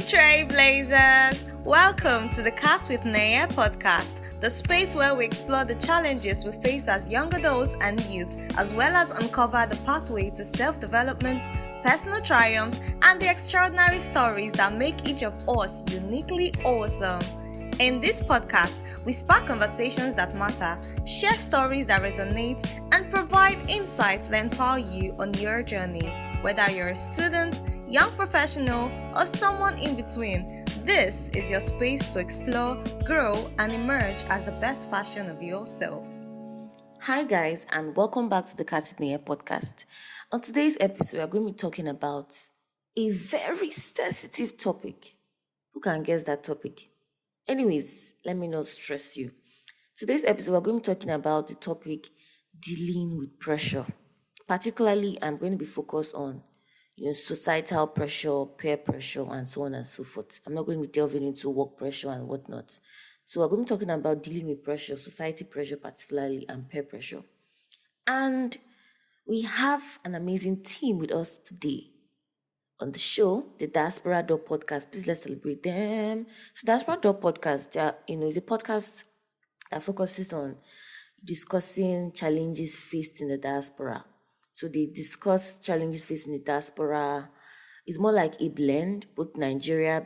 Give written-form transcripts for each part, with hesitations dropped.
Trailblazers! Welcome to the Cast with Nenye podcast, the space where we explore the challenges we face as young adults and youth, as well as uncover the pathway to self-development, personal triumphs, and the extraordinary stories that make each of us uniquely awesome. In this podcast, we spark conversations that matter, share stories that resonate, and provide insights that empower you on your journey. Whether you're a student, young professional, or someone in between, this is your space to explore, grow, and emerge as the best version of yourself. Hi guys, and welcome back to the Cast with Nenye podcast. On today's episode, we are going to be talking about a very sensitive topic. Who can guess that topic? Anyways, let me not stress you. Today's episode, we're going to be talking about the topic dealing with pressure. Particularly, I'm going to be focused on societal pressure, peer pressure, and so on and so forth. I'm not going to be delving into work pressure and whatnot. So we're going to be talking about dealing with pressure, society pressure particularly, and peer pressure. And we have an amazing team with us today on the show, the Diaspora Door Podcast. Please let's celebrate them. So Diaspora Door Podcast, is a podcast that focuses on discussing challenges faced in the diaspora. So they discuss challenges faced in the diaspora. It's more like a blend, both Nigeria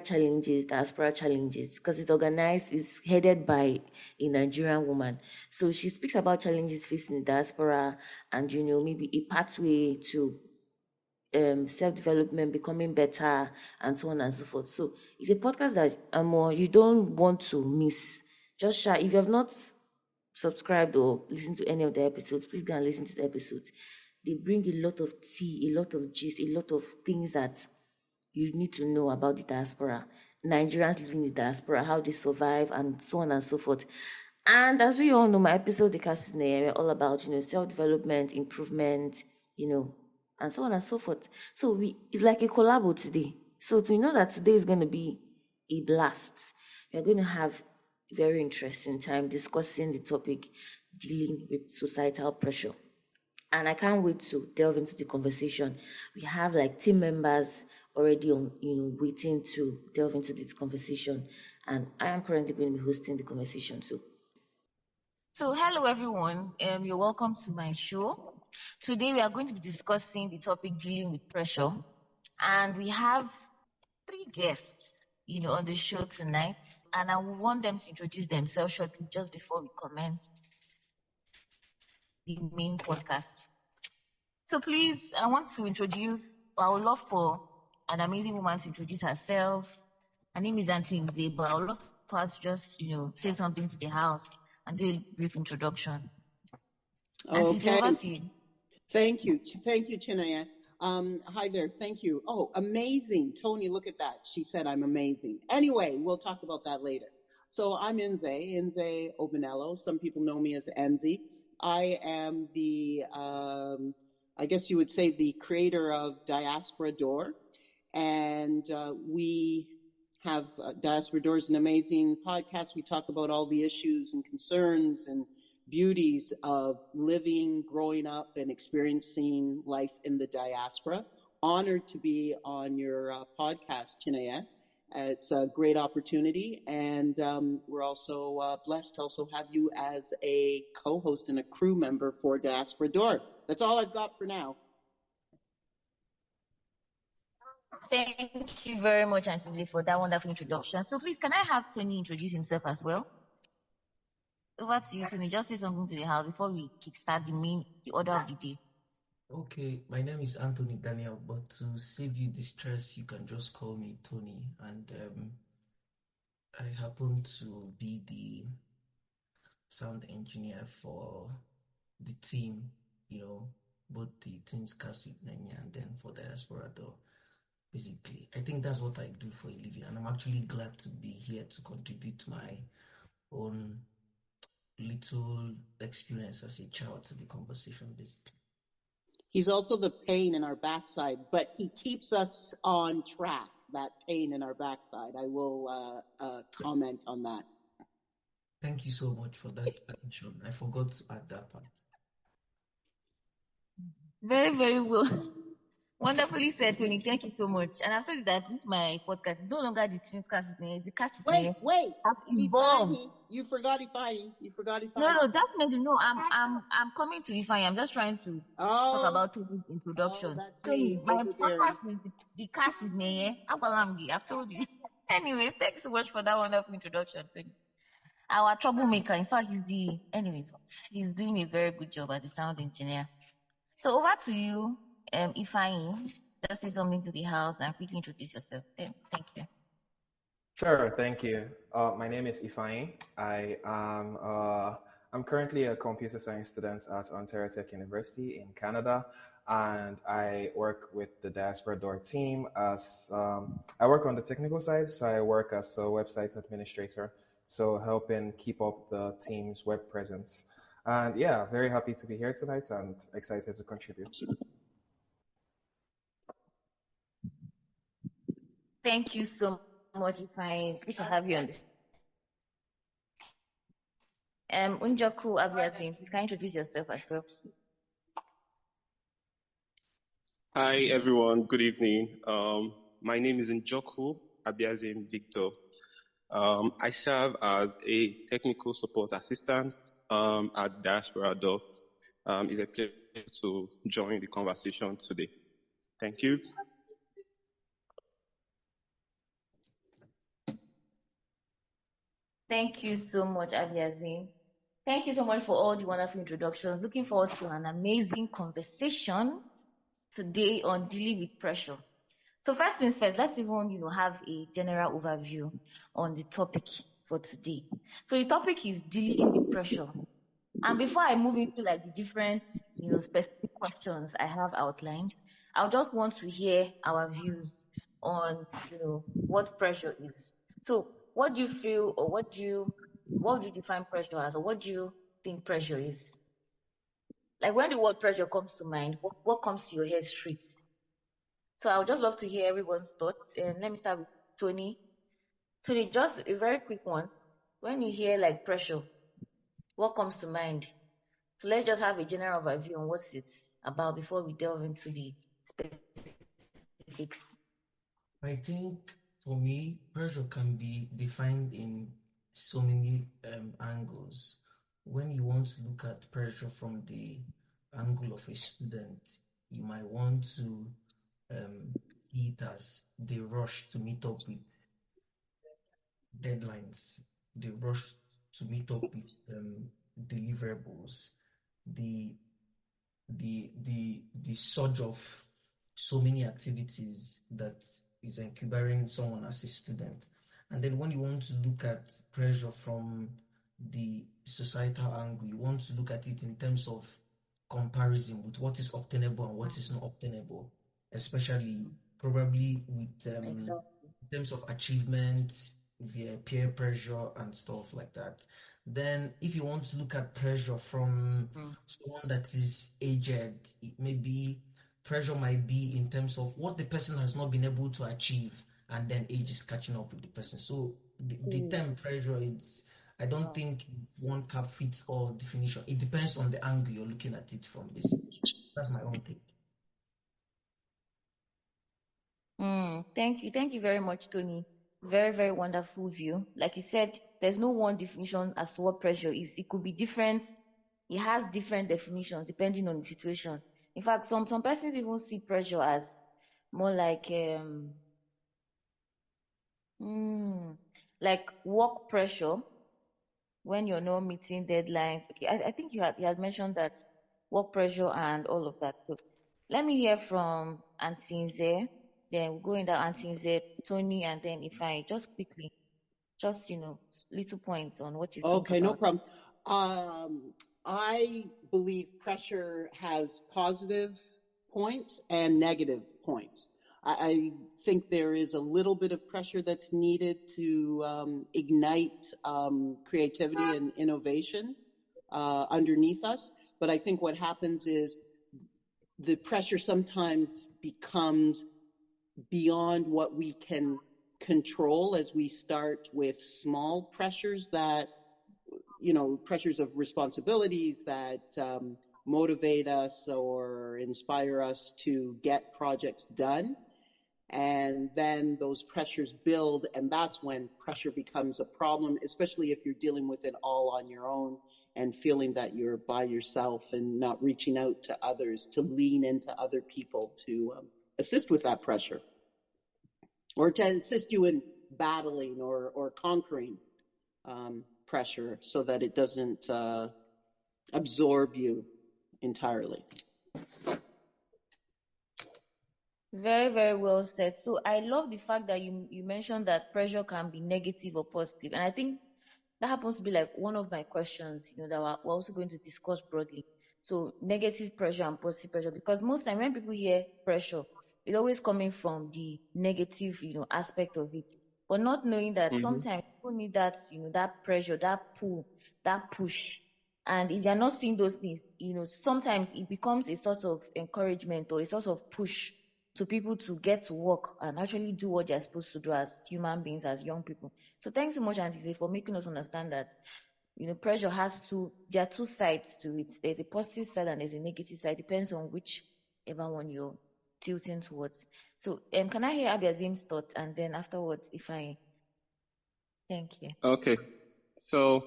challenges, diaspora challenges, because it's headed by a Nigerian woman. So she speaks about challenges facing the diaspora and, maybe a pathway to self-development, becoming better, and so on and so forth. So it's a podcast that you don't want to miss. Just share. If you have not subscribed or listened to any of the episodes, please go and listen to the episodes. They bring a lot of tea, a lot of gist, a lot of things that you need to know about the diaspora, Nigerians living in the diaspora, how they survive, and so on and so forth. And as we all know, my episode, The Cast is Nenye, we're all about, self-development, improvement, and so on and so forth. So it's like a collabo today. So to know that today is going to be a blast, we're going to have a very interesting time discussing the topic dealing with societal pressure. And I can't wait to delve into the conversation. We have team members already on, waiting to delve into this conversation. And I am currently going to be hosting the conversation too. So hello everyone, you're welcome to my show. Today we are going to be discussing the topic dealing with pressure, and we have three guests, on the show tonight, and I want them to introduce themselves shortly just before we commence the main podcast. So please, I would love for an amazing woman to introduce herself. Her name is Auntie Nze, but I would love for her to just, say something to the house and do a brief introduction. Okay. Over to you. Thank you, Chinaya. Hi there. Thank you. Oh, amazing. Tony, look at that. She said I'm amazing. Anyway, we'll talk about that later. So I'm Nze Obenello. Some people know me as Enzi. I am the, I guess you would say, the creator of Diaspora Door. And we have Diaspora Door is an amazing podcast. We talk about all the issues and concerns and beauties of living, growing up, and experiencing life in the diaspora. Honored to be on your podcast, Chinaya. It's a great opportunity, and we're also blessed to also have you as a co-host and a crew member for Diaspora Door. That's all I've got for now. Thank you very much, Auntie, for that wonderful introduction. So please, can I have Tony introduce himself as well? Over to you, Tony. Just say something to the house before we kickstart the order of the day. Okay, my name is Anthony Daniel, but to save you the stress, you can just call me Tony. And I happen to be the sound engineer for the team, both the Teams Cast with Nenye and then for Diaspora Door. Basically, I think that's what I do for a living, and I'm actually glad to be here to contribute my own little experience as a child to the conversation, basically. He's also the pain in our backside, but he keeps us on track, that pain in our backside. I will comment on that. Thank you so much for that attention. I forgot to add that part. Very, very well. Wonderfully said, Tony. Thank you so much. And I've told you that this my podcast is no longer the Teens Cast. The cast is Wait, wait. have evolved. Ifeanyi. You forgot Ifeanyi. You forgot No, Ifeanyi. no, definitely no. I'm coming to Ifeanyi. I'm just trying to talk Oh, about Tony's oh, introduction. that's Tony, me, my overbearing. podcast is the cast is Nenye. I've told you. Anyways, thanks so much for that wonderful introduction, Tony. Our troublemaker. In fact, he's doing a very good job as a sound engineer. So over to you, Ifeanyi. Just say something to the house and quickly introduce yourself. Thank you. Sure, thank you. My name is Ifeanyi. I'm currently a computer science student at Ontario Tech University in Canada, and I work with the Diaspora Door team as I work on the technical side, so I work as a website administrator, so helping keep up the team's web presence. And yeah, very happy to be here tonight and excited to contribute. Thank you so much, Ifeanyi. It's good to have you on this. Unjoku Abiazim, please can you introduce yourself as well? Hi everyone, good evening. My name is Njoku Abiazim Victor. I serve as a technical support assistant at Diaspora Door. It's a pleasure to join the conversation today. Thank you. Thank you so much, Abiazim. Thank you so much for all the wonderful introductions. Looking forward to an amazing conversation today on dealing with pressure. So first things first, let's even have a general overview on the topic for today. So the topic is dealing with pressure. And before I move into like the different specific questions I have outlined, I just want to hear our views on what pressure is. So what do you feel, or what would you define pressure as, or what do you think pressure is? Like when the word pressure comes to mind, what comes to your head straight? So I would just love to hear everyone's thoughts. And let me start with Tony. Tony, just a very quick one. When you hear like pressure, what comes to mind? So let's just have a general overview on what it's about before we delve into the specifics. I think for me, pressure can be defined in so many angles. When you want to look at pressure from the angle of a student, you might want to um, see it as the rush to meet up with deadlines, the rush to meet up with deliverables, the the surge of so many activities that is encumbering someone as a student. And then when you want to look at pressure from the societal angle, you want to look at it in terms of comparison with what is obtainable and what is not obtainable, especially probably with Exactly. in terms of achievement via peer pressure and stuff like that. Then, if you want to look at pressure from Mm. someone that is aged, it may be pressure might be in terms of what the person has not been able to achieve, and then age is catching up with the person. So the term pressure is, I don't Wow. think one cap fits all definition. It depends on the angle you're looking at it from, basically. That's my own take. Thank you. Thank you very much, Tony. Very, very wonderful view. Like you said, there's no one definition as to what pressure is. It could be different. It has different definitions depending on the situation. In fact, some persons even see pressure as more mm, like work pressure when you're not meeting deadlines. Okay, I think you had mentioned that work pressure and all of that. So let me hear from Auntie Nze. Then we'll go into Auntie Nze, Tony, and then if I just quickly, just little points on what you think Okay, no about. problem. I believe pressure has positive points and negative points. I think there is a little bit of pressure that's needed to ignite creativity and innovation underneath us. But I think what happens is the pressure sometimes becomes beyond what we can control as we start with small pressures that pressures of responsibilities that motivate us or inspire us to get projects done. And then those pressures build, and that's when pressure becomes a problem, especially if you're dealing with it all on your own and feeling that you're by yourself and not reaching out to others, to lean into other people to assist with that pressure or to assist you in battling or conquering pressure so that it doesn't absorb you entirely. Very, very well said. So I love the fact that you mentioned that pressure can be negative or positive. And I think that happens to be like one of my questions, that we're also going to discuss broadly. So negative pressure and positive pressure, because most time when people hear pressure, it's always coming from the negative, aspect of it. But not knowing that Mm-hmm. sometimes people need that, that pressure, that pull, that push. And if you're not seeing those things, sometimes it becomes a sort of encouragement or a sort of push to people to get to work and actually do what they're supposed to do as human beings, as young people. So thanks so much, Auntie Zay, for making us understand that, pressure there are two sides to it. There's a positive side and there's a negative side. Depends on whichever one you're tilting towards. So, can I hear Abiazim's thoughts and then afterwards, thank you. Okay. So,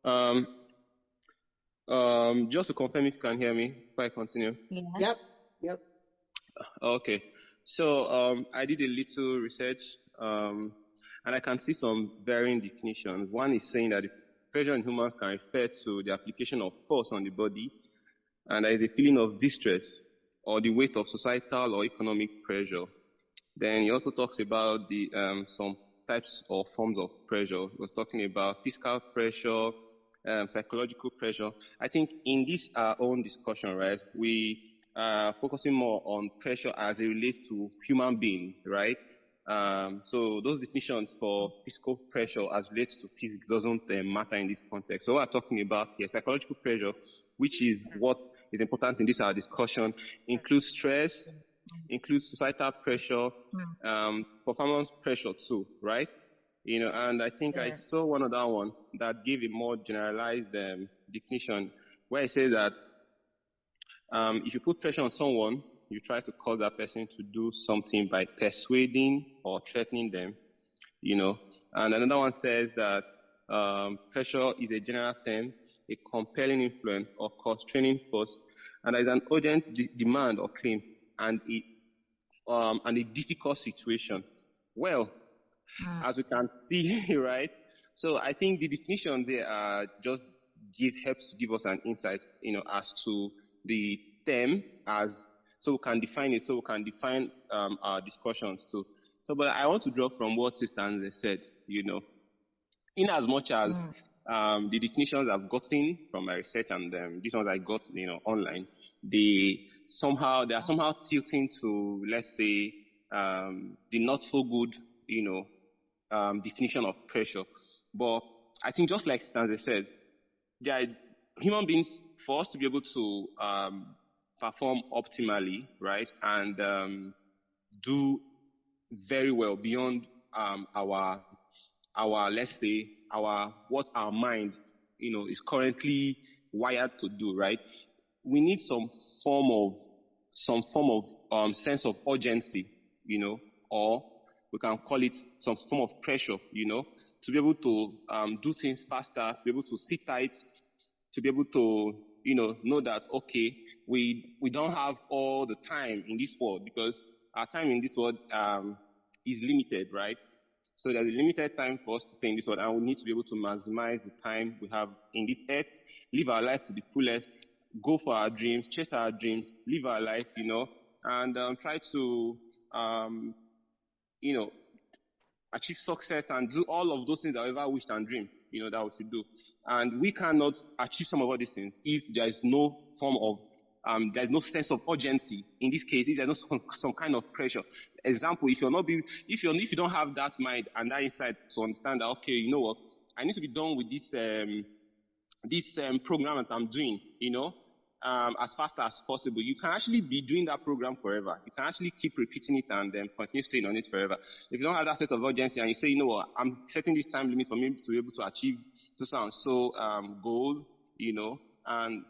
um, just to confirm if you can hear me before I continue. Yeah. Yep. Okay. So, I did a little research, and I can see some varying definitions. One is saying that the pressure in humans can refer to the application of force on the body, and there is a feeling of distress or the weight of societal or economic pressure. Then he also talks about the some types or forms of pressure. He was talking about physical pressure, psychological pressure. I think in this our own discussion, right, we are focusing more on pressure as it relates to human beings, right? So those definitions for physical pressure as relates to physics doesn't matter in this context. So what we're talking about here, psychological pressure, which is what is important in this our discussion, includes stress, includes societal pressure, performance pressure too, right? And I think I Yeah. saw one other one that gave a more generalized definition where it says that if you put pressure on someone, you try to cause that person to do something by persuading or threatening them, you know. And another one says that pressure is a general term, a compelling influence or constraining force, and there is an urgent demand or claim and a difficult situation. Well, as we can see, right? So I think the definition there just helps to give us an insight, as to the term as so we can define it, so we can define our discussions too. So, but I want to draw from what Sister Anze said, in as much as the definitions I've gotten from my research and these ones I got, online, they are somehow tilting to, let's say, the not so good, definition of pressure. But I think just like Stanley said, there are human beings, for us to be able to perform optimally, right, and do very well beyond our let's say our what our mind is currently wired to do, right? We need some form of sense of urgency, or we can call it some form of pressure, to be able to do things faster, to be able to sit tight, to be able to know that okay, we don't have all the time in this world, because our time in this world is limited, right? So there's a limited time for us to stay in this world, and we need to be able to maximize the time we have in this earth, live our life to the fullest, go for our dreams, chase our dreams, live our life, and try to, um, you know, achieve success and do all of those things that we ever wished and dreamed, that we should do. And we cannot achieve some of all these things if there is no form of there's no sense of urgency. In this case, if there's no some kind of pressure. Example, if you don't have that mind and that insight to understand that, okay, you know what, I need to be done with this program that I'm doing, as fast as possible. You can actually be doing that program forever. You can actually keep repeating it and then continue staying on it forever. If you don't have that set of urgency and you say, you know what, I'm setting this time limit for me to be able to achieve so and so goals, and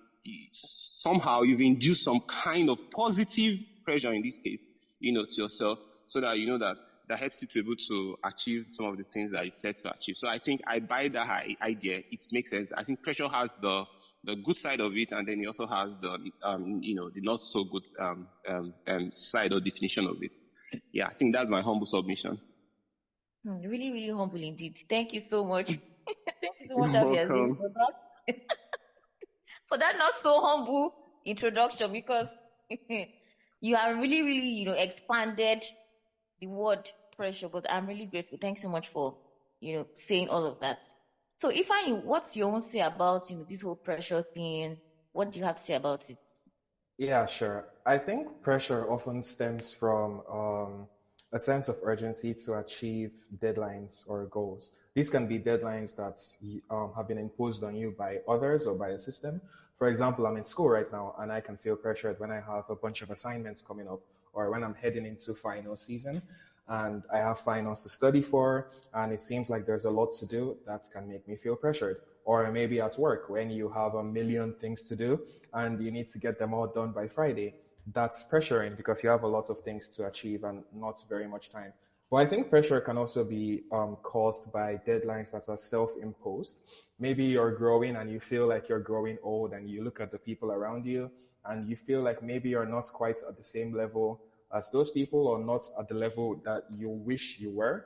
somehow you've induced some kind of positive pressure in this case, to yourself, so that that helps you to be able to achieve some of the things that you set to achieve. So I think I buy that idea. It makes sense. I think pressure has the good side of it, and then it also has the the not so good side or definition of it. Yeah, I think that's my humble submission. Really, really humble indeed. Thank you so much. Thank you so much, You're Abiazin, welcome. for that not so humble introduction, because you have really, really, expanded the word pressure. But I'm really grateful. Thanks so much for, saying all of that. So, Ifeanyi, what's your own say about, this whole pressure thing? What do you have to say about it? Yeah, sure. I think pressure often stems from a sense of urgency to achieve deadlines or goals. These can be deadlines that have been imposed on you by others or by a system. For example, I'm in school right now and I can feel pressured when I have a bunch of assignments coming up or when I'm heading into final season and I have finals to study for and it seems like there's a lot to do. That can make me feel pressured. Or maybe at work when you have a million things to do and you need to get them all done by Friday. That's pressuring because you have a lot of things to achieve and not very much time. But I think pressure can also be caused by deadlines that are self-imposed. Maybe you're growing and you feel like you're growing old and you look at the people around you and you feel like maybe you're not quite at the same level as those people or not at the level that you wish you were,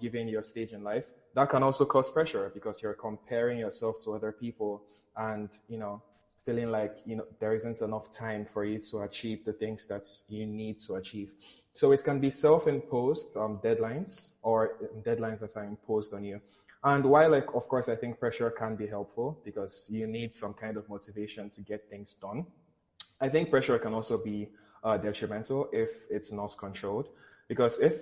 given your stage in life. That can also cause pressure because you're comparing yourself to other people and, feeling like there isn't enough time for you to achieve the things that you need to achieve. So it can be self-imposed deadlines or deadlines that are imposed on you. And while, like, of course, I think pressure can be helpful because you need some kind of motivation to get things done. I think pressure can also be detrimental if it's not controlled. Because if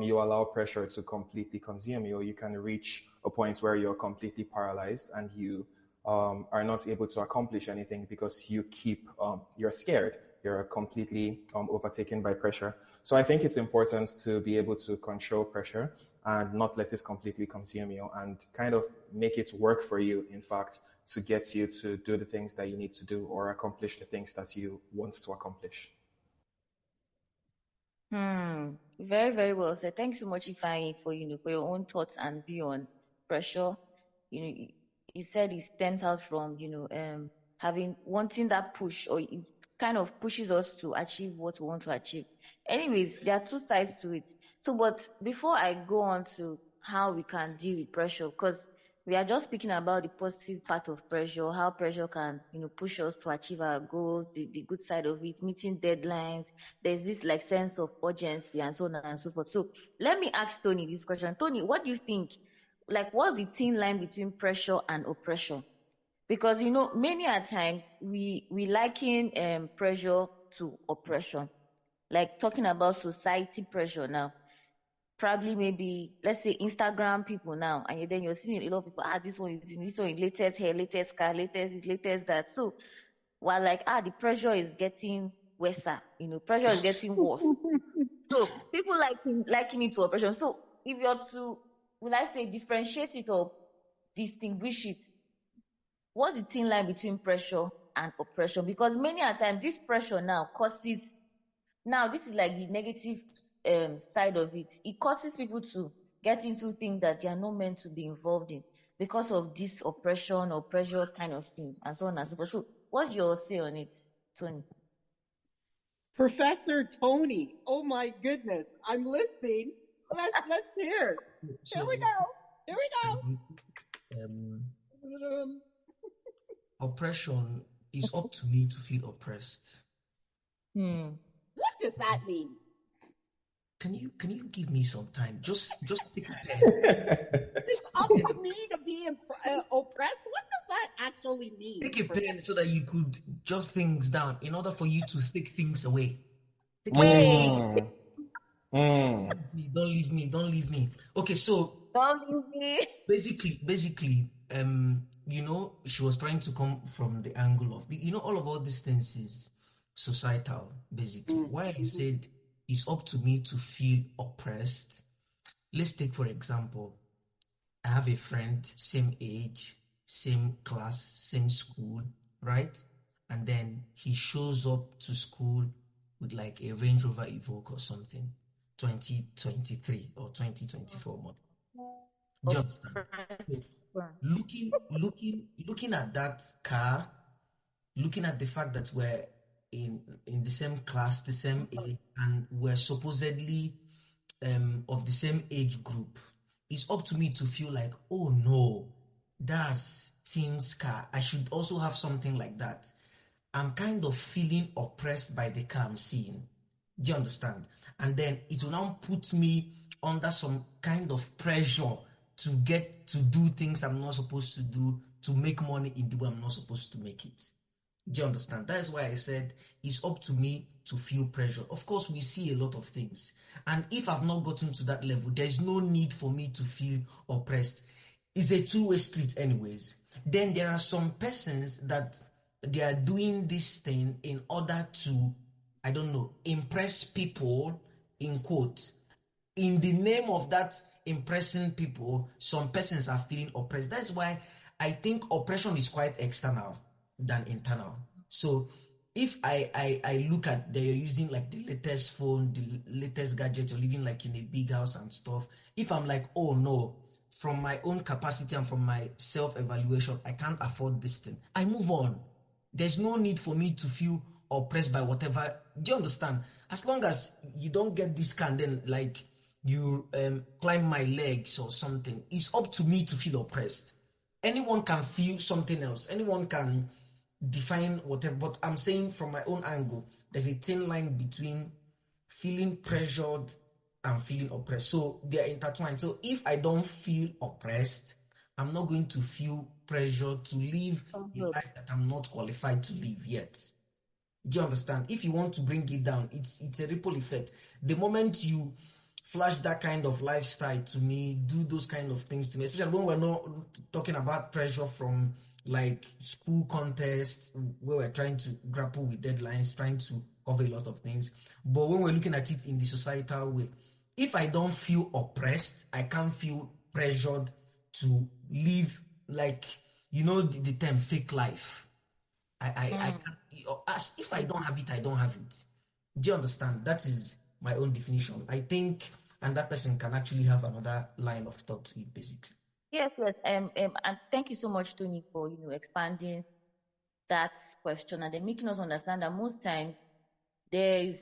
you allow pressure to completely consume you, you can reach a point where you're completely paralyzed and you are not able to accomplish anything because you're scared. You're completely overtaken by pressure. So I think it's important to be able to control pressure and not let it completely consume you and kind of make it work for you, in fact, to get you to do the things that you need to do or accomplish the things that you want to accomplish. Very, very well said. Thanks so much, Ifeanyi, for for your own thoughts and view on pressure. You said it stems out from having wanting that push, or it kind of pushes us to achieve what we want to achieve. Anyways, there are two sides to it. So, but before I go on to how we can deal with pressure, because we are just speaking about the positive part of pressure, how pressure can push us to achieve our goals, the good side of it, meeting deadlines. There's this like sense of urgency and so on and so forth. So let me ask Tony this question. Tony, what do you think? Like, what's the thin line between pressure and oppression? Because many a times we liken pressure to oppression. Like talking about society pressure now. Probably maybe let's say Instagram people now, and then you're seeing a lot of people, this one is latest hair, latest car, latest this, latest that. So while like the pressure is getting worse, pressure is getting worse. So people liking it to oppression. So if you're to, will I say, differentiate it or distinguish it, what's the thin line between pressure and oppression? Because many a times this pressure now causes, now this is like the negative side of it. It causes people to get into things that they are not meant to be involved in because of this oppression or pressure kind of thing, and so on and so forth. So what's your say on it, Tony? Professor Tony. Oh my goodness. I'm listening. Let's hear. Here we So, go. Here I think um, we go. oppression is up to me to feel oppressed. Hmm. What does that mean? Can you give me some time? Just take a pen. It's Take up a pen. to me to be oppressed? What does that actually Take mean, a Professor? pen so that you could jot things down in order for you to take things away. Take a pen. Hey, Mm, mm. Don't leave me. Don't leave me. Okay, so don't leave me. basically, she was trying to come from the angle of, all these things is societal, basically. Why I Mm-hmm. said it's up to me to feel oppressed. Let's take, for example, I have a friend, same age, same class, same school, right? and then he shows up to school with like a Range Rover Evoque or something, 2023 or 2024 model. Do you understand? So looking at that car, looking at the fact that we're in the same class, the same age, and we're supposedly of the same age group, it's up to me to feel like, oh no, that's Tim's car. I should also have something like that. I'm kind of feeling oppressed by the car I'm seeing. Do you understand? And then it will now put me under some kind of pressure to get to do things I'm not supposed to do, to make money in the way I'm not supposed to make it. Do you understand? That is why I said it's up to me to feel pressure. Of course, we see a lot of things. And if I've not gotten to that level, there's no need for me to feel oppressed. It's a two-way street anyways. Then there are some persons that they are doing this thing in order to, I don't know, impress people, in quotes. In the name of that impressing people, some persons are feeling oppressed. That's why I think oppression is quite external than internal. So if I look at they're using like the latest phone, the latest gadget, or living like in a big house and stuff, if I'm like, oh no, from my own capacity and from my self-evaluation, I can't afford this thing, I move on. There's no need for me to feel oppressed by whatever. Do you understand? As long as you don't get this kind, then like you climb my legs or something, it's up to me to feel oppressed. Anyone can feel something else. Anyone can define whatever. But I'm saying from my own angle, there's a thin line between feeling pressured and feeling oppressed. So they are intertwined. So if I don't feel oppressed, I'm not going to feel pressure to live a life that I'm not qualified to live yet. Do you understand? If you want to bring it down, it's a ripple effect. The moment you flash that kind of lifestyle to me, do those kind of things to me, especially when we're not talking about pressure from like school contests where we're trying to grapple with deadlines, trying to cover a lot of things. But when we're looking at it in the societal way, if I don't feel oppressed, I can't feel pressured to live like, the term fake life. I can't, as if I don't have it, I don't have it. Do you understand? That is my own definition. I think, and that person can actually have another line of thought to it, basically. Yes, yes. And thank you so much, Tony, for expanding that question and then making us understand that most times there is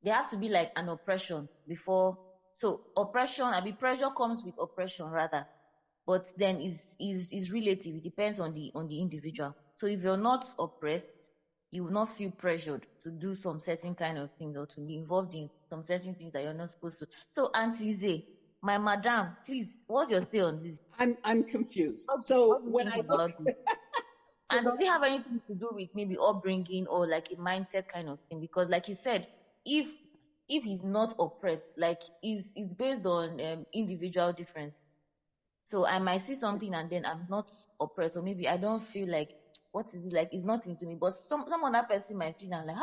there have to be like an oppression before. So oppression, I mean pressure comes with oppression rather, but then is relative. It depends on the individual. So if you're not oppressed, you will not feel pressured to do some certain kind of things or to be involved in some certain things that you're not supposed to. So Auntie Zay, my madam, please, what's your say on this? I'm confused. What So do you when think I look, about this? And does it have anything to do with maybe upbringing or like a mindset kind of thing? Because like you said, if he's not oppressed, like is based on individual differences. So I might see something and then I'm not oppressed, or maybe I don't feel like what is it like? It's nothing to me. But some other person might feel and like,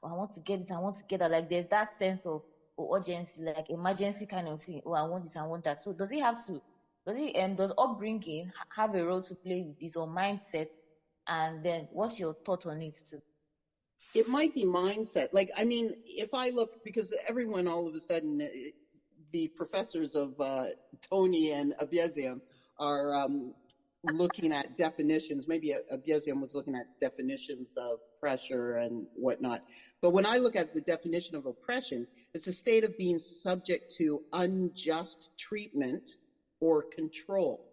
oh, I want to get this, I want to get that. Like there's that sense of urgency, like emergency kind of thing. Oh, I want this, I want that. So does it have to? Does upbringing have a role to play with this or mindset? And then what's your thought on it too? it might be mindset. Like, I mean, if I look, because everyone all of a sudden, the professors of Tony and Abiesium are looking at definitions. Maybe Abiesium was looking at definitions of pressure and whatnot. But when I look at the definition of oppression, it's a state of being subject to unjust treatment or control.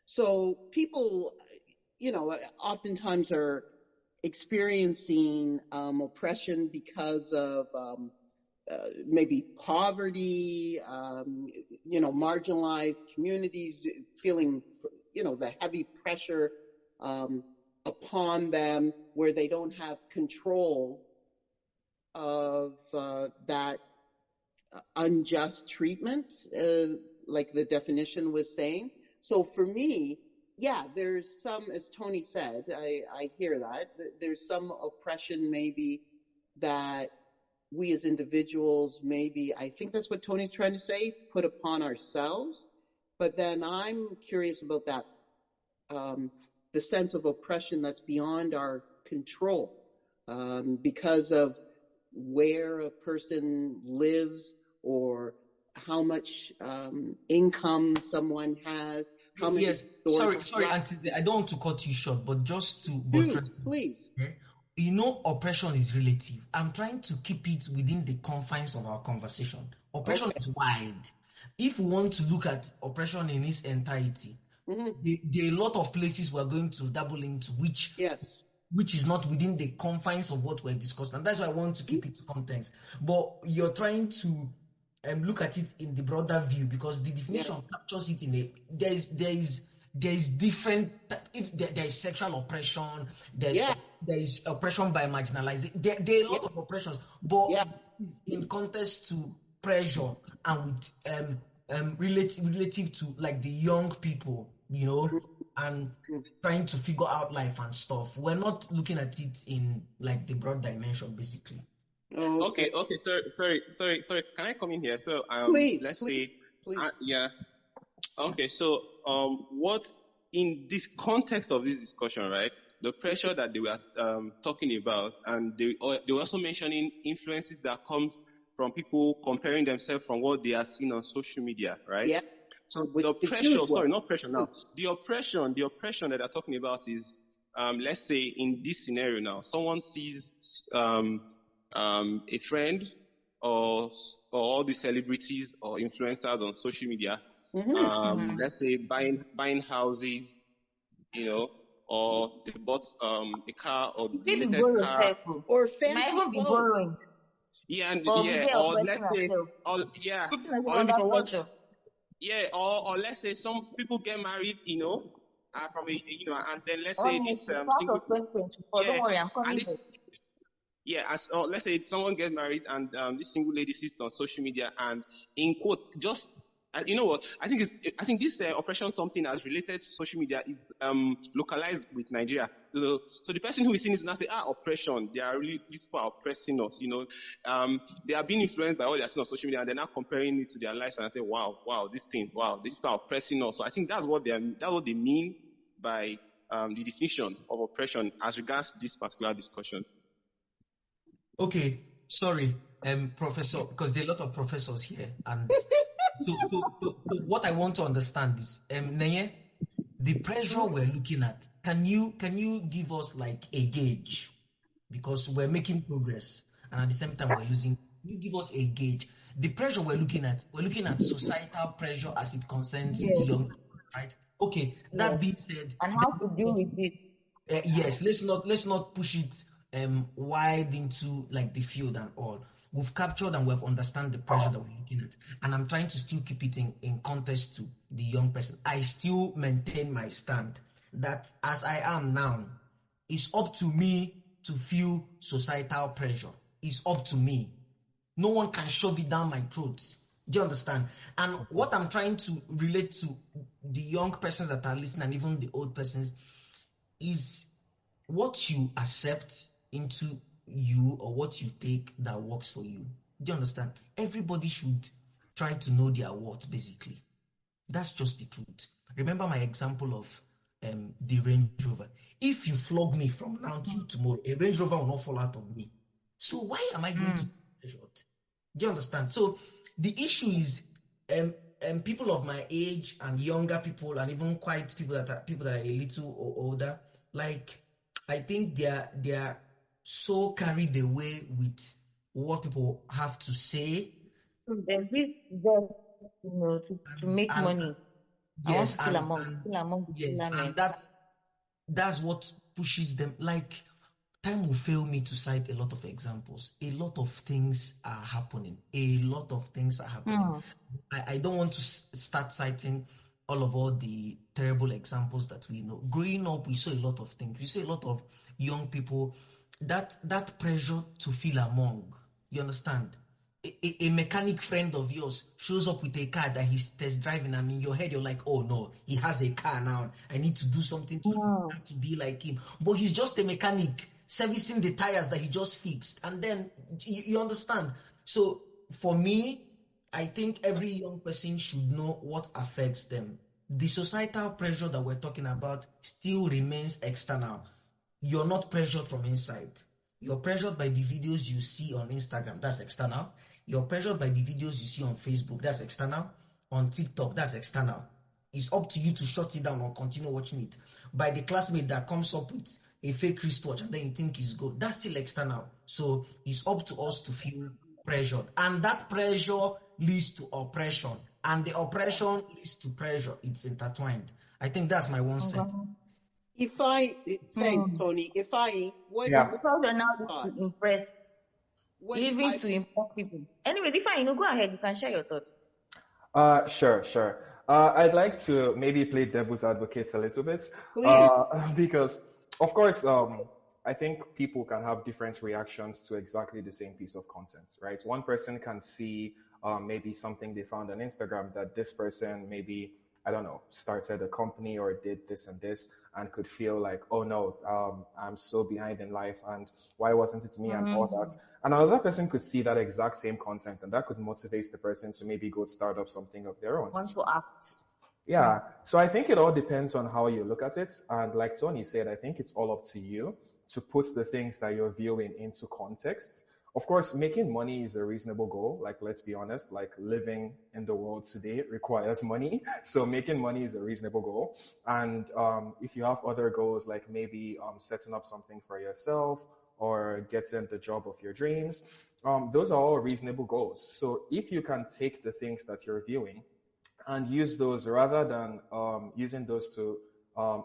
So people, oftentimes are experiencing oppression because of maybe poverty, marginalized communities feeling, the heavy pressure um, upon them where they don't have control of that unjust treatment, like the definition was saying. So for me, yeah, there's some, as Tony said, I hear that. There's some oppression maybe that we as individuals, maybe, I think that's what Tony's trying to say, put upon ourselves. But then I'm curious about that, the sense of oppression that's beyond our control because of where a person lives or how much income someone has, how many Yes, stores. sorry, Auntie. I don't want to cut you short, but just to Dude, buttress, please. you know, oppression is relative. I'm trying to keep it within the confines of our conversation. Oppression Okay. is wide. If we want to look at oppression in its entirety, Mm-hmm. there are a lot of places we're going to dabble into, Yes. which is not within the confines of what we're discussing. And that's why I want to keep it to context. But you're trying to look at it in the broader view because the Yes. definition captures it in a there is different if there is sexual oppression, Yeah. there is oppression by marginalization. There are a Yeah. lot of oppressions, but Yeah. in context to pressure and with relative to like the young people, and trying to figure out life and stuff. We're not looking at it in like the broad dimension, basically. Okay. Okay. Sorry. Can I come in here? So, Please, let's please, say, please. yeah. Okay. So, what in this context of this discussion, right? The pressure that they were talking about, and they were also mentioning influences that come from people comparing themselves from what they are seeing on social media, right? Yeah. So Which the is a pressure, huge one. sorry, not pressure now. The oppression that they're talking about is, let's say in this scenario now, someone sees a friend or all the celebrities or influencers on social media, Mm-hmm. let's say buying houses, or they bought a car or It the may be latest borrowed car. self. Or It might fancy even be clothes. borrowing, Yeah, and but we yeah, there or oppressing let's say, ourselves, or yeah, putting ourselves or maybe under someone, pressure. yeah, or let's say some people get married, from and then let's say this Honestly, class single, of 2024. Don't yeah, worry, I'm and coming there. this, yeah, let's say someone gets married and this single lady sees it on social media and in quotes just, you know what, I think this oppression something as related to social media is localized with Nigeria. So the person who is seeing this now say, oppression, they are really, these people are oppressing us, they are being influenced by what they are seeing on social media and they're now comparing it to their lives and say, wow, this thing, wow, these people are oppressing us. So I think that's what they mean by the definition of oppression as regards this particular discussion. Okay, sorry, professor, because there are a lot of professors here, and so what I want to understand is, Nenye, the pressure we're looking at. Can you give us like a gauge? Because we're making progress, and at the same time we're losing. Can you give us a gauge? The pressure we're looking at societal pressure as it concerns Yes, young people, right? Okay, yes. that being said, And how to deal with it. yes, let's not push it wide into like the field and all. We've captured and we've understand the pressure that we're looking at, and I'm trying to still keep it in context to the young person. I still maintain my stand that as I am now, it's up to me to feel societal pressure. It's up to me. No one can shove it down my throat. Do you understand? And what I'm trying to relate to the young persons that are listening and even the old persons is what you accept into you or what you take that works for you. Do you understand? Everybody should try to know their worth, basically. That's just the truth. Remember my example of the Range Rover. If you flog me from now till tomorrow, a Range Rover will not fall out of me. So why am I going to Mm. be pressured? Do you understand? So the issue is people of my age and younger people and even quite people that are a little older, like I think they are so carried away with what people have to say So there's this zest, to make and money. I want yes to and feel among the yes killer men. and that's what pushes them. Like time will fail me to cite a lot of examples. A lot of things are happening. A lot of things are happening. Hmm. I don't want to start citing all the terrible examples that we know. Growing up, we saw a lot of things. We saw a lot of young people that pressure to feel among. You understand? A mechanic friend of yours shows up with a car that he's test driving, and in your head you're like, oh no, he has a car now. I need to do something Hmm. to be like him. But he's just a mechanic servicing the tires that he just fixed. And then you understand. So for me, I think every young person should know what affects them. The societal pressure that we're talking about still remains external. you're not pressured from inside. You're pressured by the videos you see on Instagram, that's external. You're pressured by the videos you see on Facebook, that's external. On TikTok, that's external. It's up to you to shut it down or continue watching it. By the classmate that comes up with a fake wristwatch and then you think it's good, that's still external. So it's up to us to feel pressured. And that pressure leads to oppression. And the oppression leads to pressure. It's intertwined. I think that's my 1 cent. Thanks, Tony. What Yeah. Because you're now thoughts? to impress, What living to impress people. Anyways, if I go ahead, you can share your thoughts. Sure. I'd like to maybe play devil's advocate a little bit, please? because, of course, I think people can have different reactions to exactly the same piece of content, right? One person can see maybe something they found on Instagram that this person maybe, I don't know, started a company or did this and this, and could feel like, oh no, I'm so behind in life, and why wasn't it me, and all that. And another person could see that exact same content, and that could motivate the person to maybe go start up something of their own. Want to ask? Yeah. So I think it all depends on how you look at it. And like Tony said, I think it's all up to you to put the things that you're viewing into context. Of course, making money is a reasonable goal. Like, let's be honest, like living in the world today requires money. So making money is a reasonable goal. And if you have other goals, like maybe setting up something for yourself or getting the job of your dreams, those are all reasonable goals. So if you can take the things that you're viewing and use those rather than using those to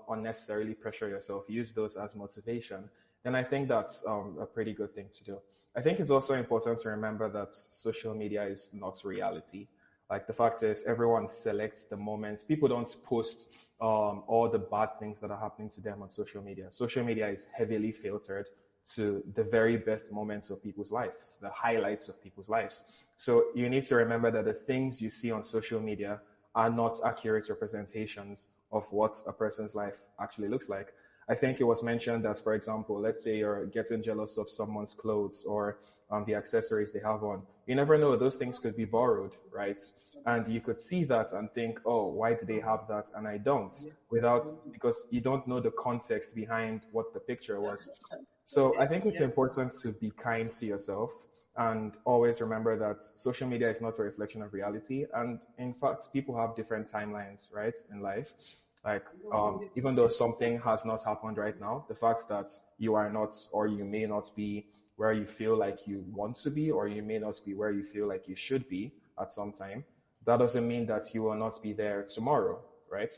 unnecessarily pressure yourself, use those as motivation, then I think that's a pretty good thing to do. I think it's also important to remember that social media is not reality. Like, the fact is, everyone selects the moment. People don't post all the bad things that are happening to them on social media. Social media is heavily filtered to the very best moments of people's lives, the highlights of people's lives. So you need to remember that the things you see on social media are not accurate representations of what a person's life actually looks like. I think it was mentioned that, for example, let's say you're getting jealous of someone's clothes or the accessories they have on. You never know; those things could be borrowed, right? And you could see that and think, "Oh, why do they have that and I don't?" Without because you don't know the context behind what the picture was. So I think it's important to be kind to yourself and always remember that social media is not a reflection of reality. And in fact, people have different timelines, right, in life. Like, even though something has not happened right now, the fact that you are not or you may not be where you feel like you want to be, or you may not be where you feel like you should be at some time, that doesn't mean that you will not be there tomorrow, right?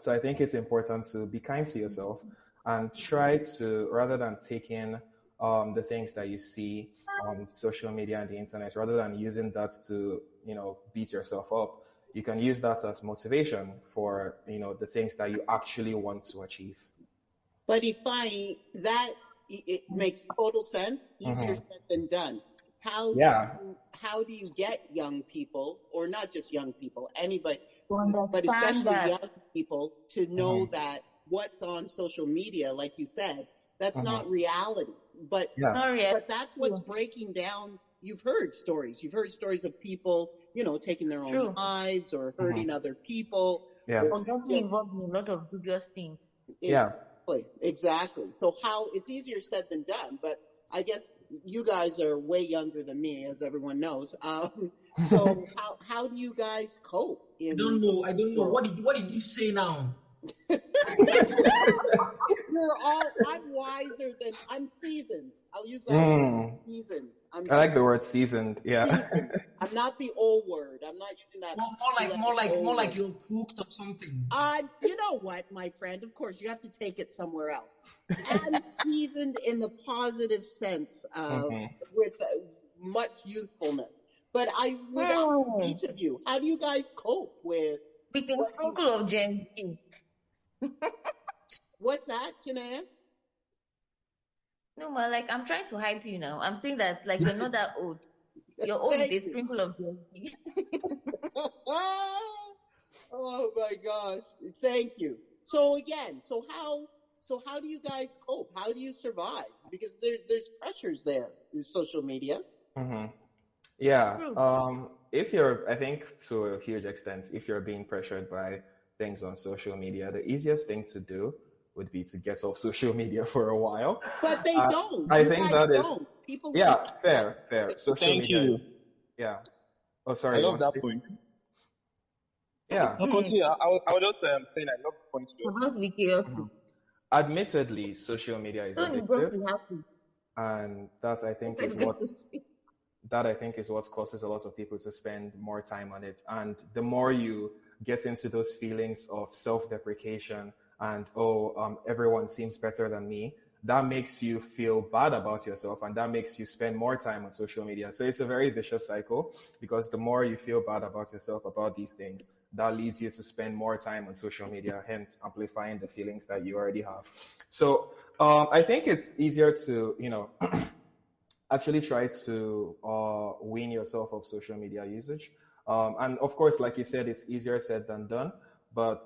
So I think it's important to be kind to yourself and try to, rather than taking the things that you see on social media and the internet, rather than using that to, beat yourself up, you can use that as motivation for, the things that you actually want to achieve. But if it makes total sense, easier Hmm. said than done. Yeah. How do you get young people, or not just young people, anybody, To but understand especially that. young people, to know Hmm. that what's on social media, like you said, that's Hmm. not reality. But Yeah. Not really. that's what's breaking down. You've heard stories. You've heard stories of people, taking their own True. lives or Hmm. hurting other people, Yeah. or Or getting just involved in a lot of dubious things. Yeah. exactly. So how it's easier said than done, but I guess you guys are way younger than me, as everyone knows. So how do you guys cope I in don't know. I don't know. world? What did you say now? I'm wiser than I'm seasoned. I'll use that word. Mm. Seasoned. I'm I like the word seasoned. Yeah. seasoned. I'm not the old word. I'm not using that More like more two-letter like more old like word. you're cooked or something. You know what, my friend? Of course, you have to take it somewhere else. I'm seasoned in the positive sense, Hmm. with much youthfulness. But I would ask Hmm. each of you, how do you guys cope with With a what you? sprinkle of Gen Z. What's that, Janae? No, man, like I'm trying to hype you now. I'm saying that like you're not that old. You're old with Thank a you. sprinkle of Gen Z. Oh my gosh. Thank you. So how do you guys cope? How do you survive? Because there's pressures there in social media. Hmm. Yeah. True. If you're, I think to a huge extent, if you're being pressured by things on social media, the easiest thing to do would be to get off social media for a while. But they Uh, don't. I You think guys that is, don't. People yeah, think fair. Social Thank media you. is, yeah. Oh, I sorry, you love want to that say point. something? Yeah. No, continue. I was just saying I love the point you just Supposed said. to be chaotic. Mhm. Admittedly, social media is Tony brought addictive, me happy. and that I think is what causes a lot of people to spend more time on it. And the more you get into those feelings of self-deprecation and everyone seems better than me, that makes you feel bad about yourself, and that makes you spend more time on social media. So it's a very vicious cycle, because the more you feel bad about yourself about these things, that leads you to spend more time on social media, hence amplifying the feelings that you already have. So I think it's easier to, actually try to wean yourself of social media usage. And of course, like you said, it's easier said than done. But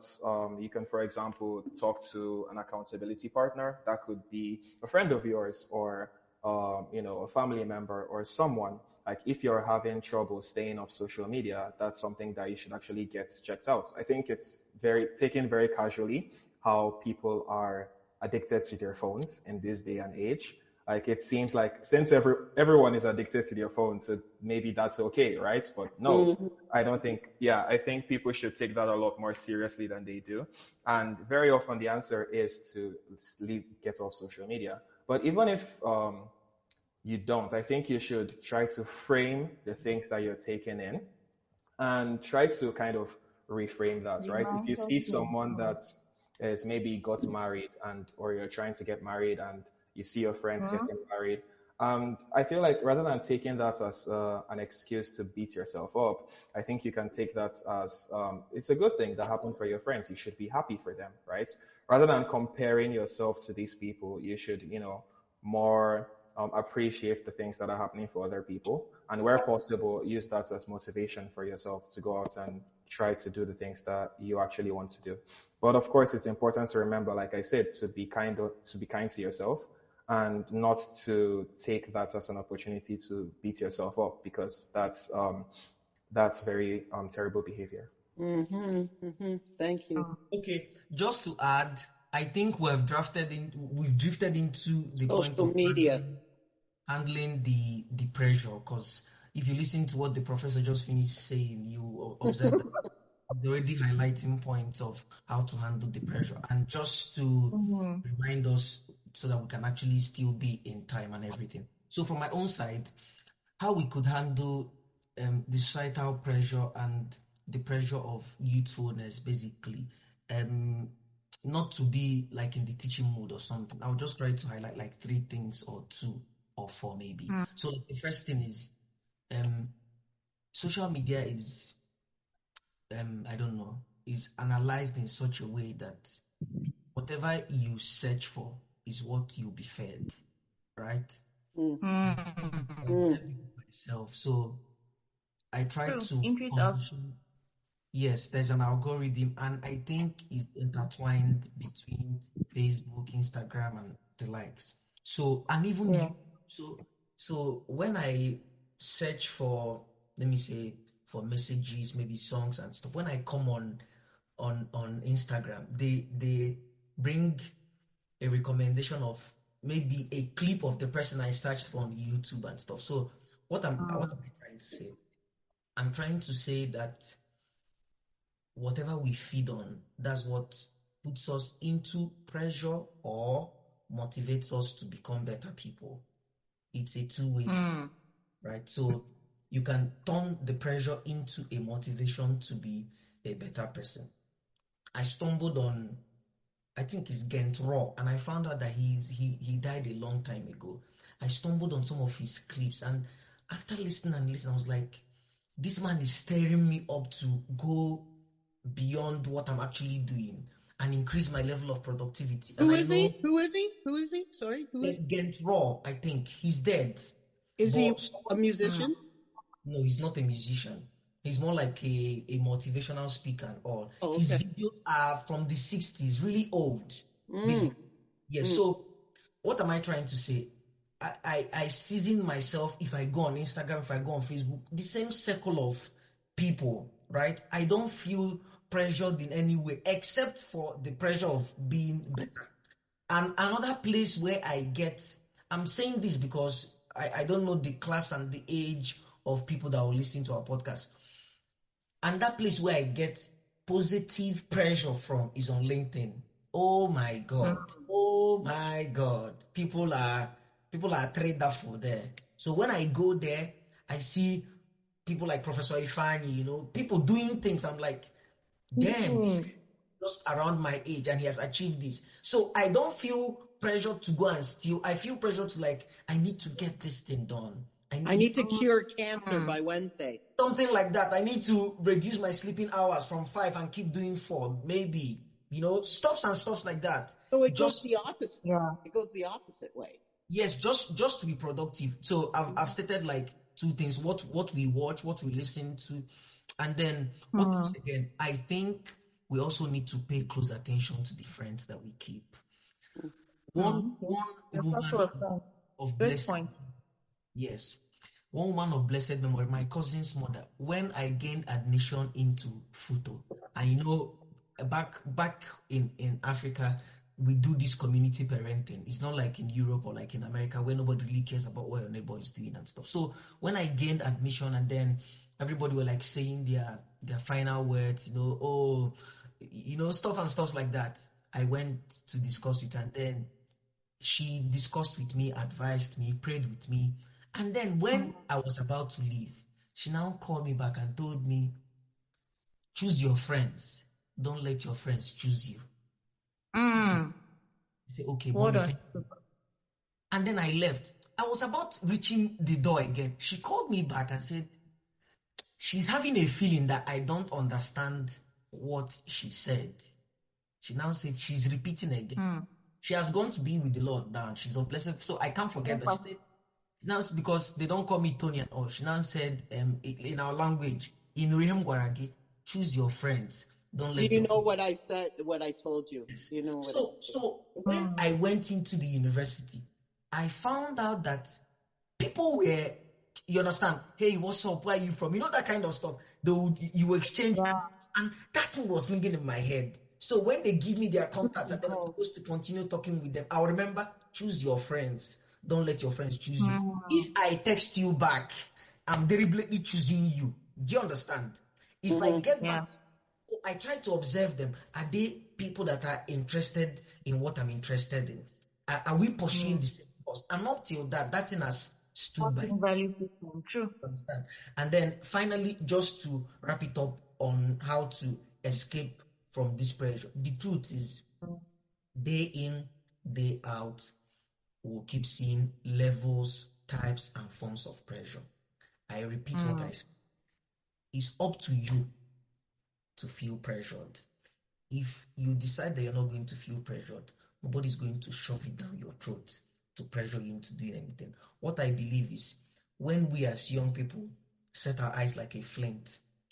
you can, for example, talk to an accountability partner. That could be a friend of yours, or a family member, or someone. Like, if you're having trouble staying off social media, that's something that you should actually get checked out. I think it's very taken very casually how people are addicted to their phones in this day and age. Like, it seems like since everyone is addicted to their phones, so maybe that's okay, right? But no, Mhm. I don't think. Yeah, I think people should take that a lot more seriously than they do. And very often the answer is to get off social media. But even if you don't, I think you should try to frame the things that you're taking in, and try to kind of reframe that, Be right? If you see mindful. someone that is maybe got married, and or you're trying to get married, and you see your friends Mm-hmm. getting married, I feel like rather than taking that as an excuse to beat yourself up, I think you can take that as it's a good thing that happened for your friends. You should be happy for them, right? Rather than comparing yourself to these people, you should, more appreciate the things that are happening for other people, and where possible, use that as motivation for yourself to go out and try to do the things that you actually want to do. But of course, it's important to remember, like I said, to be kind to yourself, and not to take that as an opportunity to beat yourself up, because that's very terrible behavior. Mhm. Mhm. Thank you. Okay, just to add, I think we've drifted into the point Social of media. handling the pressure, because if you listen to what the professor just finished saying, you observe that he's already highlighting points of how to handle the pressure. And just to Mm-hmm. remind us, so that we can actually still be in time and everything. So from my own side, how we could handle the societal pressure and the pressure of youthfulness, basically. Um, Not to be like in the teaching mode or something. I'll just try to highlight like three things, or two or four maybe. So the first thing is, um, social media is, I don't know, is analyzed in such a way that whatever you search for is what you'll be fed, right? Mm. I Mm-hmm. Mm. observed it myself, so I try True. to Input of. condition. Yes, there's an algorithm, and I think it's intertwined between Facebook, Instagram, and the likes. So, and even Yeah. you. So when I search for, let me say, for messages, maybe songs and stuff, when I come on Instagram, they bring a recommendation of maybe a clip of the person I searched for on YouTube and stuff. So what am I trying to say? I'm trying to say that whatever we feed on, that's what puts us into pressure or motivates us to become better people. It's a two-way street, Mm. right? So you can turn the pressure into a motivation to be a better person. I stumbled on, I think it's Gent Raw, and I found out that he died a long time ago. I stumbled on some of his clips, and after listening and listening, I was like, this man is stirring me up to go beyond what I'm actually doing and increase my level of productivity. And Who I is he? know Who is he? Who is he? Sorry, who is? Gent Raw, I think he's dead, Is he but a musician? no, he's not a musician. He's more like a motivational speaker and all. Oh, His okay. videos are from the 60s, really old, Mm. basically. Yes. Mm. So what am I trying to say? I season myself if I go on Instagram, if I go on Facebook, the same circle of people, right? I don't feel pressured in any way except for the pressure of being better. And another place where I'm saying this because I don't know the class and the age of people that will listen to our podcast. And that place where I get positive pressure from is on LinkedIn. Oh my God. Oh my God. People are trader for there. So when I go there, I see people like Professor Ifani, people doing things. I'm like, damn, this Mm. guy is just around my age and he has achieved this. So I don't feel pressure to go and steal. I feel pressure to like, I need to get this thing done. I need to cure cancer Mm. by Wednesday. Something like that. I need to reduce my sleeping hours from 5 and keep doing 4, maybe. Stuffs and stuffs like that. So it goes Just the opposite. Yeah. It goes the opposite way. yes, just to be productive. So I've stated like two things: what we watch, what we listen to, and then what else Mm. again? I think we also need to pay close attention to the friends that we keep. One Mm. Okay. one Your woman circle of friends. of Great blessed, point. yes, one woman of blessed memory, my cousin's mother, when I gained admission into Futo, and back in Africa, we do this community parenting. It's not like in Europe or like in America where nobody really cares about what your neighbor is doing and stuff. So when I gained admission and then everybody were like saying their final words, oh, stuff and stuff like that. I went to discuss with her and then she discussed with me, advised me, prayed with me. And then when I was about to leave, she now called me back and told me, choose your friends. Don't let your friends choose you. Mm. I said, okay, What mommy, on? thank you. And then I left. I was about reaching the door again. She called me back and said, she's having a feeling that I don't understand what she said. She now said she's repeating again. Mm. She has gone to be with the Lord now. She's on blessed. So I can't forget that. She said, now it's because they don't call me Tony and all. She now said in our language, in Rihem Gwaragi, choose your friends. Don't Do let you your know what I said? What I told you? friends. Do you know what I said? So when Mm. I went into the university, I found out that people were, you understand, hey, what's up, where are you from, that kind of stuff. You exchange, Yeah. and that thing was ringing in my head. So when they give me their contacts and then I'm Mm. supposed to continue talking with them, I'll remember, choose your friends. Don't let your friends choose you. Mm. If I text you back, I'm deliberately choosing you. Do you understand? If I Mm-hmm. get Yeah. back, I try to observe them. Are they people that are interested in what I'm interested in? Are we pursuing Mm. the same course? And up till that thing has stood by. Adding value system. True. Understand? And then finally, just to wrap it up on how to escape from this pressure, the truth is, Mm. day in, day out, we'll keep seeing levels, types, and forms of pressure. I repeat what I Mm. said. It's up to you to feel pressured. If you decide that you're not going to feel pressured, nobody's going to shove it down your throat to pressure you into doing anything. What I believe is when we as young people set our eyes like a flint,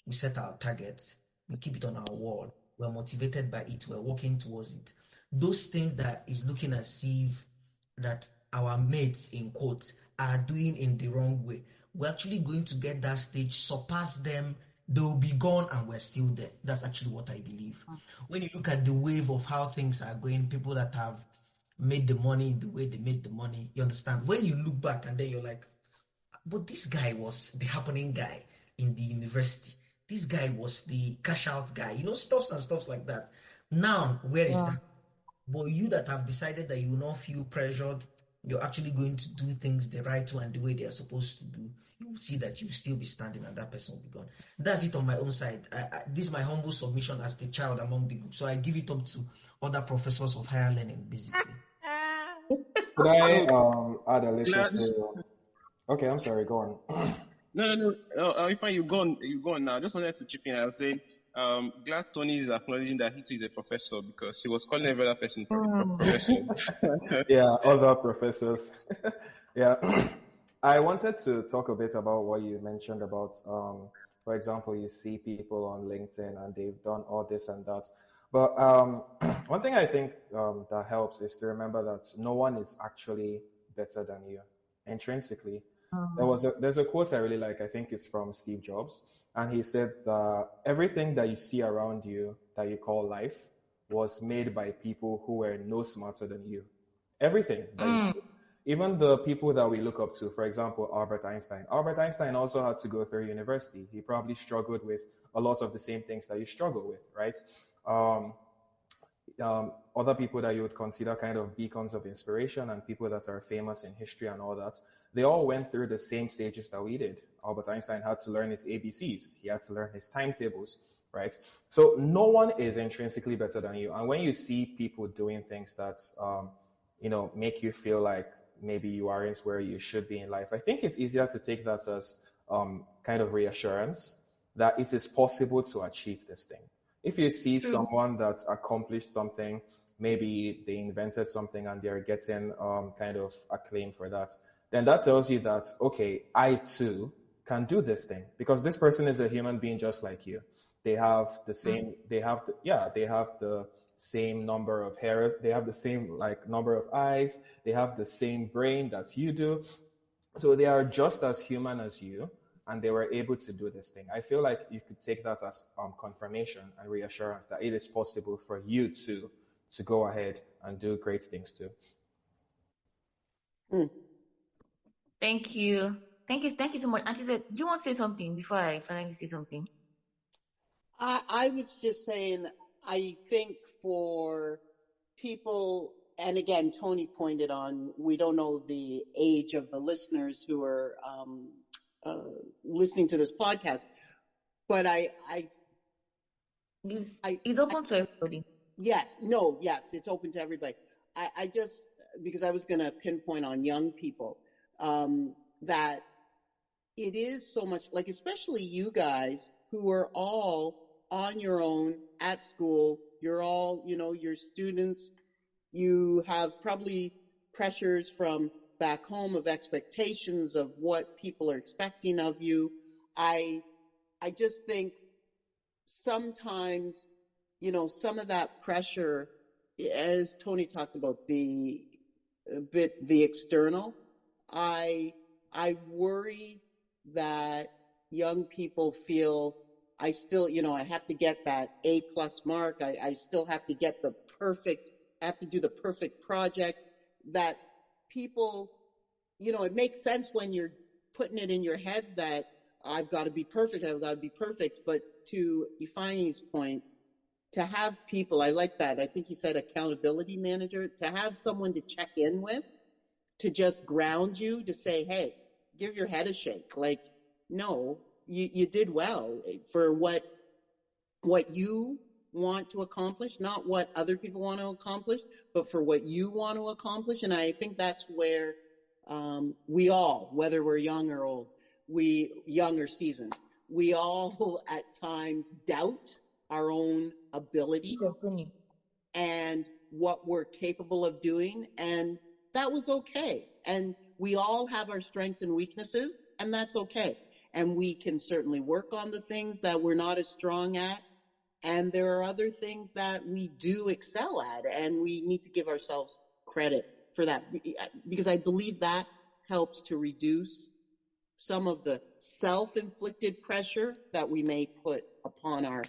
we set our targets, we keep it on our wall, we're motivated by it, we're working towards it. Those things that is looking as if that our mates in quotes are doing in the wrong way, we're actually going to get that stage, surpass them, they'll be gone and we're still there. That's actually what I believe. When you look at the wave of how things are going, people that have made the money the way they made the money, you understand? When you look back and then you're like, but this guy was the happening guy in the university. This guy was the cash out guy, stuffs and stuffs like that. Now, where is Yeah. that? But you that have decided that you will not feel pressured, you're actually going to do things the right way and the way they are supposed to do, you will see that you will still be standing and that person will be gone. That's it on my own side. This is my humble submission as the child among the group. So I give it up to other professors of higher learning, basically. Could I Oh, add a little glad. to? Okay, I'm sorry. Go on. No, no, no. If you go on now. I just wanted to chip in and say, glad Tony is acknowledging that he too is a professor because he was calling every other person Mm. professors. Yeah, other professors. Yeah, I wanted to talk a bit about what you mentioned about, for example, you see people on LinkedIn and they've done all this and that. But one thing I think that helps is to remember that no one is actually better than you intrinsically. Mm. There's a quote I really like. I think it's from Steve Jobs, and he said that everything that you see around you that you call life was made by people who were no smarter than you. Everything that you Mm. see. Even the people that we look up to, for example, Albert Einstein. Albert Einstein also had to go through university. He probably struggled with a lot of the same things that you struggle with, right? Um, Other people that you would consider kind of beacons of inspiration and people that are famous in history and all that, they all went through the same stages that we did. Albert Einstein had to learn his ABCs. He had to learn his timetables, right? So no one is intrinsically better than you. And when you see people doing things that, make you feel like maybe you aren't where you should be in life, I think it's easier to take that as kind of reassurance that it is possible to achieve this thing. If you see True. someone that's accomplished something, maybe they invented something and they're getting kind of acclaim for that, then that tells you that, okay, I too can do this thing because this person is a human being just like you. They have the same, they have the same number of hairs, they have the same like number of eyes, they have the same brain that you do. So they are just as human as you, and they were able to do this thing. I feel like you could take that as confirmation and reassurance that it is possible for you to go ahead and do great things too. Mm. Thank you. Thank you so much. Auntie, do you want to say something before I finally say something? I was just saying, I think for people, and again, Tony pointed on, we don't know the age of the listeners who are uh, listening to this podcast, but It's, I, it's open to everybody. yes, no, yes, it's open to everybody. I just, because I was going to pinpoint on young people, that it is so much like, especially you guys who are all on your own at school, you're all, you're students, you have probably pressures from back home of expectations of what people are expecting of you. I, I just think sometimes, some of that pressure, as Tony talked about, the external, I I worry that young people feel I still, I have to get that A+ mark. I still have to get the perfect, I have to do the perfect project. That people, it makes sense when you're putting it in your head that I've got to be perfect, I've got to be perfect. But to Ifani's point, to have people, I like that. I think he said accountability manager, to have someone to check in with, to just ground you, to say, hey, give your head a shake. Like, no, you did well for what you want to accomplish, not what other people want to accomplish, but for what you want to accomplish. And I think that's where we all, whether we're young or old, we young or seasoned, we all at times doubt our own ability Yes, Tony. and what we're capable of doing. And that was okay. And we all have our strengths and weaknesses, and that's okay. And we can certainly work on the things that we're not as strong at. And there are other things that we do excel at, and we need to give ourselves credit for that because I believe that helps to reduce some of the self-inflicted pressure that we may put upon our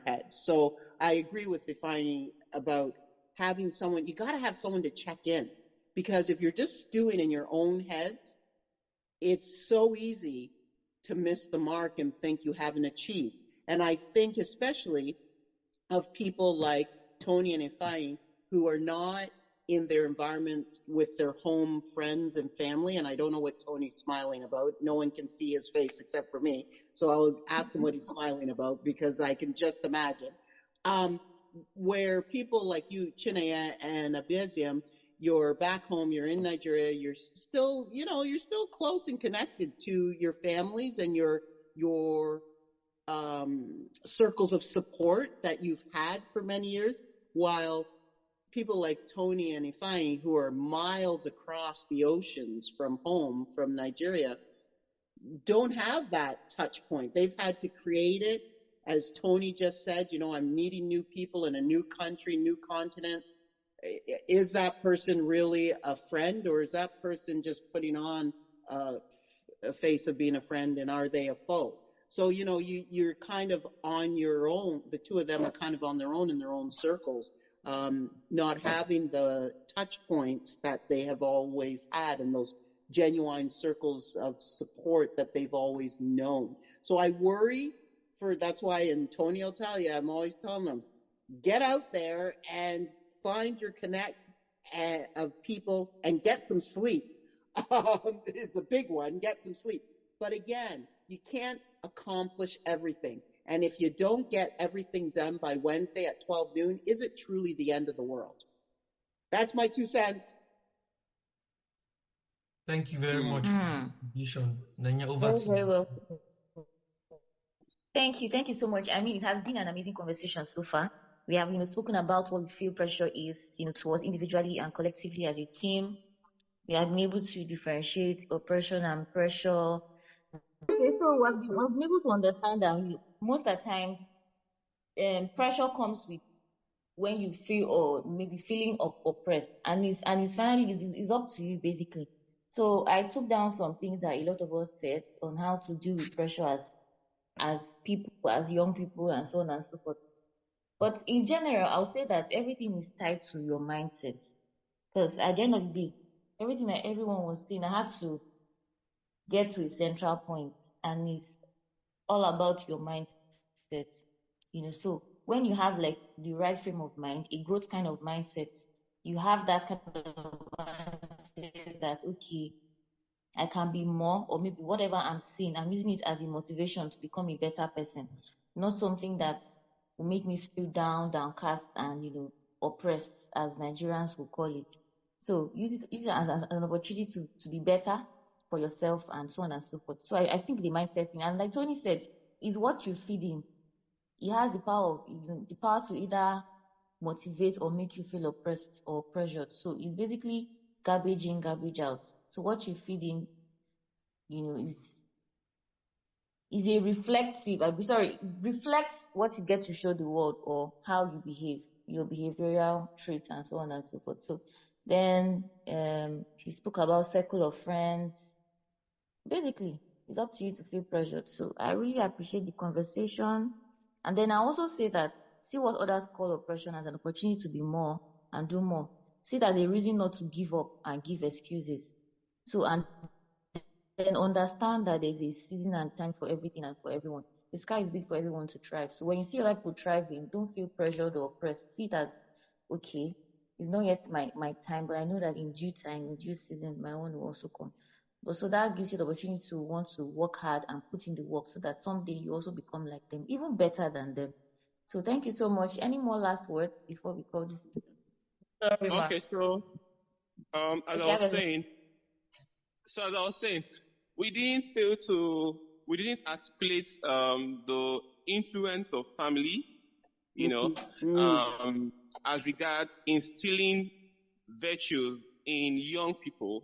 heads. So I agree with defining about having someone. You got to have someone to check in, because if you're just stewing in your own heads, it's so easy to miss the mark and think you haven't achieved. And I think especially of people like Tony and Ifai who are not in their environment with their home friends and family. And I don't know what Tony's smiling about. No one can see his face except for me. So I'll ask him what he's smiling about because I can just imagine. Um, where people like you, Chinaya and Abizium, you're back home, you're in Nigeria, you're still, you're still close and connected to your families and your circles of support that you've had for many years, while people like Tony and Ifeanyi, who are miles across the oceans from home, from Nigeria, don't have that touch point. They've had to create it. As Tony just said, I'm meeting new people in a new country, new continent. Is that person really a friend, or is that person just putting on a face of being a friend, and are they a foe? So, you're kind of on your own. The two of them are kind of on their own in their own circles, not having the touch points that they have always had and those genuine circles of support that they've always known. So I worry that's why, and Tony will tell you, I'm always telling them, get out there and find your connect of people and get some sleep. It's a big one. Get some sleep. But again, you can't accomplish everything. And if you don't get everything done by Wednesday at 12 noon, is it truly the end of the world? That's my 2 cents. Thank you very much for the contribution. Nenye, over Very, to very you. well. Thank you. Thank you so much. I mean, it has been an amazing conversation so far. We have, spoken about what we feel pressure is, to us individually and collectively as a team. We have been able to differentiate oppression and pressure. Okay, so we've been able to understand that most of the times, pressure comes with when you feel or maybe feeling oppressed, and it's finally it's up to you basically. So I took down some things that a lot of us said on how to deal with pressure as people, as young people, and so on and so forth. But in general, I'll say that everything is tied to your mindset. Because at the end of the day, everything that everyone was saying, I had to get to a central point, and it's all about your mindset. So when you have like the right frame of mind, a growth kind of mindset, you have that kind of mindset that okay, I can be more, or maybe whatever I'm seeing, I'm using it as a motivation to become a better person, not something that will make me feel down, downcast, and oppressed, as Nigerians will call it. So use it as an opportunity to be better for yourself and so on and so forth. So I think the mindset thing, and like Tony said, is what you feed in. It has the power to either motivate or make you feel oppressed or pressured. So it's basically garbage in, garbage out. So what you feed in, is a reflective, reflects what you get to show the world or how you behave, your behavioral traits and so on and so forth. So then he spoke about circle of friends. Basically, it's up to you to feel pressured. So I really appreciate the conversation. And then I also say that see what others call oppression as an opportunity to be more and do more. See that a reason not to give up and give excuses. So and then understand that there's a season and time for everything and for everyone. The sky is big for everyone to thrive. So when you see other people thriving, don't feel pressured or oppressed. See it as okay. It's not yet my time, but I know that in due time, in due season, my own will also come. But so that gives you the opportunity to want to work hard and put in the work so that someday you also become like them, even better than them. So thank you so much. Any more last words before we call this? Sorry, ma. Okay, so as I Okay, was saying, we didn't fail to we didn't articulate the influence of family, you know, Mm-hmm. as regards instilling virtues in young people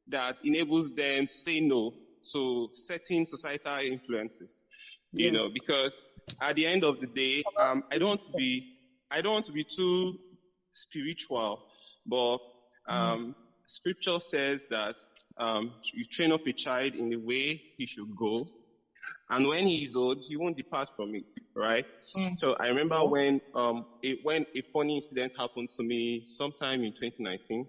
that enables them say no to certain societal influences, Yes. because at the end of the day, I don't want to be too spiritual, but scripture says that you train up a child in the way he should go, and when he is old, he won't depart from it, right? So I remember when a funny incident happened to me sometime in 2019.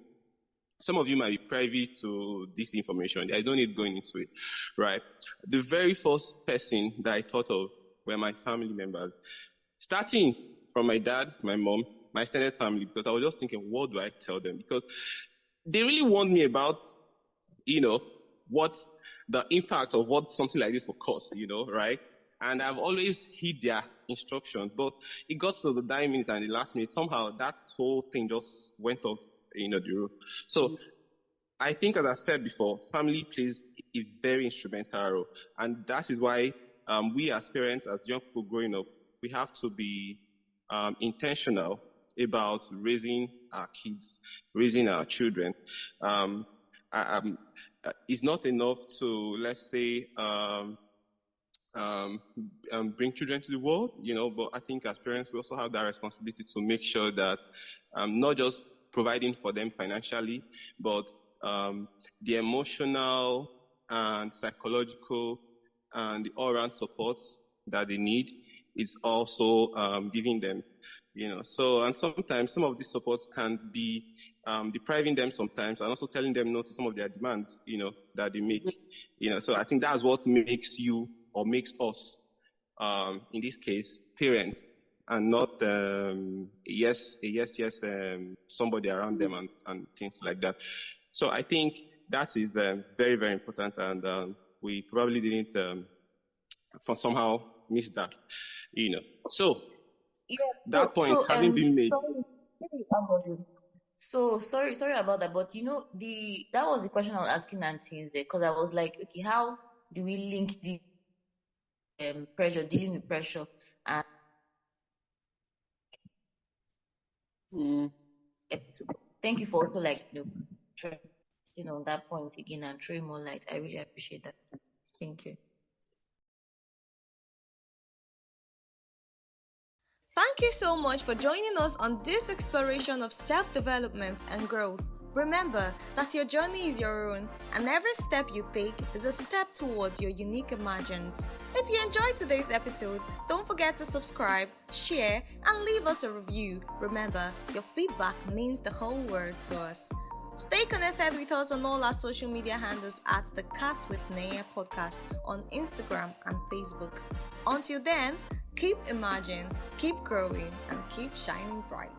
Some of you might be privy to this information. I don't need going into it, right? The very first person that I thought of were my family members, starting from my dad, my mom, my extended family, because I was just thinking, what do I tell them? Because they really warned me about, you know, what the impact of what something like this will cause, right? And I've always heed their instructions, but it got to the dying minute and the last minute, somehow that whole thing just went off, the roof. So I think, as I said before, family plays a very instrumental role, and that is why we as parents, as young people growing up, we have to be intentional about raising our kids, raising our children. Um, um, it's not enough to, let's say, um, bring children to the world, but I think as parents, we also have that responsibility to make sure that not just providing for them financially, but the emotional and psychological and the all-round support that they need is also giving them. So, and sometimes some of these supports can be depriving them sometimes, and also telling them no to some of their demands, that they make. So I think that's what makes you or makes us, in this case, parents, and not yes, somebody around them and things like that. So I think that is very, very important, and we probably didn't somehow miss that. So Yeah. that point having been made. Sorry, sorry about you. So sorry about that. But that was the question I was asking Auntie because I was like, okay, how do we link the pressure, dealing with pressure, and Mm. episode? Thank you for also trusting on that point again and throwing more light. I really appreciate that. Thank you. Thank you so much for joining us on this exploration of self-development and growth. Remember that your journey is your own, and every step you take is a step towards your unique emergence. If you enjoyed today's episode, don't forget to subscribe, share, and leave us a review. Remember, your feedback means the whole world to us. Stay connected with us on all our social media handles at the Cast with Nenye podcast on Instagram and Facebook. Until then, keep emerging, keep growing, and keep shining bright.